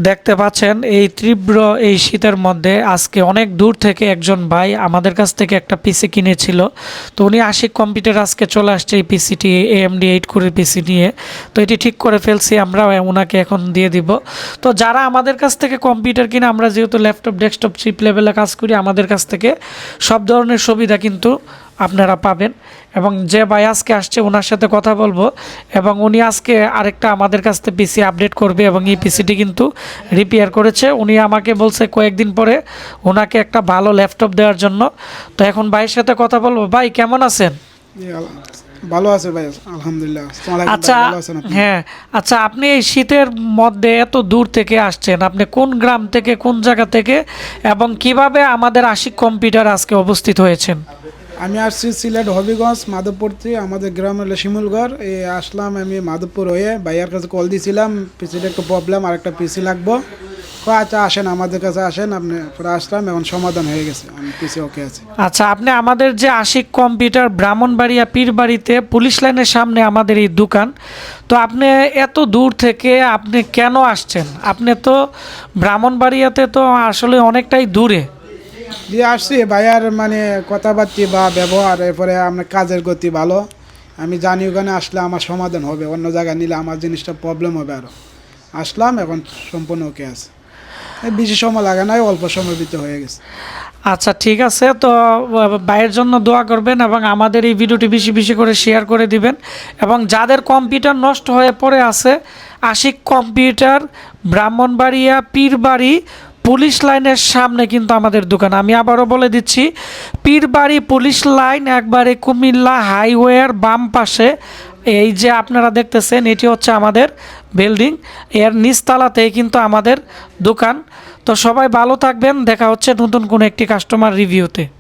দেখতে পাচ্ছেন এই তীব্র এই শীতের মধ্যে আজকে অনেক দূর থেকে একজন ভাই আমাদের কাছ থেকে একটা পিসি কিনেছিল। তো উনি আশিক কম্পিউটার আজকে চলে আসছে এই পিসিটি AMD 8 কোরের পিসি নিয়ে। তো এটি ঠিক করে ফেলছি, আমরা ওনাকে এখন দিয়ে দিব। তো যারা আমাদের কাছ থেকে কম্পিউটার কিনে, আমরা যেহেতু ল্যাপটপ ডেস্কটপ চিপ লেভেলে কাজ করি, আমাদের কাছ থেকে সব ধরনের সুবিধা কিন্তু আপনারা পাবেন। এবং যে ভাই আজকে আসছে ওনার সাথে কথা বলবো, এবং উনি আজকে আরেকটা আমাদের কাছ থেকে পিসি আপডেট করবে এবং এই পিসিটি কিন্তু রিপেয়ার করেছে। উনি আমাকে বলছে কয়েকদিন পরে ওনাকে একটা ভালো ল্যাপটপ দেওয়ার জন্য। তো এখন ভাইয়ের সাথে কথা বলবো। ভাই কেমন আছেন? ভালো আছে ভাই, আলহামদুলিল্লাহ। আচ্ছা, হ্যাঁ, আচ্ছা, আপনি এই শীতের মধ্যে এত দূর থেকে আসছেন, আপনি কোন গ্রাম থেকে, কোন জায়গা থেকে, এবং কিভাবে আমাদের আশিক কম্পিউটার আজকে উপস্থিত হয়েছেন? আমি আসছি সিলেট হবিগঞ্জ মাধবপুর থেকে, আমাদের গ্রাম হলো শিমুলগড়। আসলাম আমি মাধবপুর হয়ে, ভাইয়ার কাছে কল দিয়েছিলাম পিসিটা একটু প্রবলেম, আর একটা পিসি লাগবো। আচ্ছা আসেন, আমাদের কাছে আসেন। আপনি পরে আসলাম, এখন সমাধান হয়ে গেছে, আমি পিসি ওকে আছে। আচ্ছা, আপনি আমাদের যে আশিক কম্পিউটার ব্রাহ্মণবাড়িয়া পীরবাড়িতে পুলিশ লাইনের সামনে আমাদের এই দোকান। তো আপনি এত দূর থেকে আপনি কেন আসছেন? আপনি তো ব্রাহ্মণবাড়িয়াতে তো আসলে অনেকটাই দূরে। যে আসছি ভাইয়ার মানে কথাবার্তি বা ব্যবহার, এরপরে আপনার কাজের গতি ভালো। আমি জানি ওখানে আসলে আমার সমাধান হবে, অন্য জায়গায় নিলে আমার জিনিসটা প্রবলেম হবে আরও। আসলাম, এখন সম্পূর্ণ ওকে আছে। বেশি সময় লাগে না, অল্প সময়ের ভিতরে হয়ে গেছে। আচ্ছা, ঠিক আছে। তো ভাইয়ের জন্য দোয়া করবেন এবং আমাদের এই ভিডিওটি বেশি বেশি করে শেয়ার করে দিবেন। এবং যাদের কম্পিউটার নষ্ট হয়ে পড়ে আছে, আশিক কম্পিউটার ব্রাহ্মণবাড়িয়া পীরবাড়ি পুলিশ লাইনের সামনে কিন্তু আমাদের দোকান। আমি আবারও বলে দিচ্ছি, পীরবাড়ি পুলিশ লাইন, একবারে কুমিল্লা হাইওয়ের বাম পাশে। এই যে আপনারা দেখতেছেন, এটি হচ্ছে আমাদের বিল্ডিং, এর নিচতলাতেই কিন্তু আমাদের দোকান। তো সবাই ভালো থাকবেন, দেখা হচ্ছে নতুন কোনো একটি কাস্টমার রিভিউতে।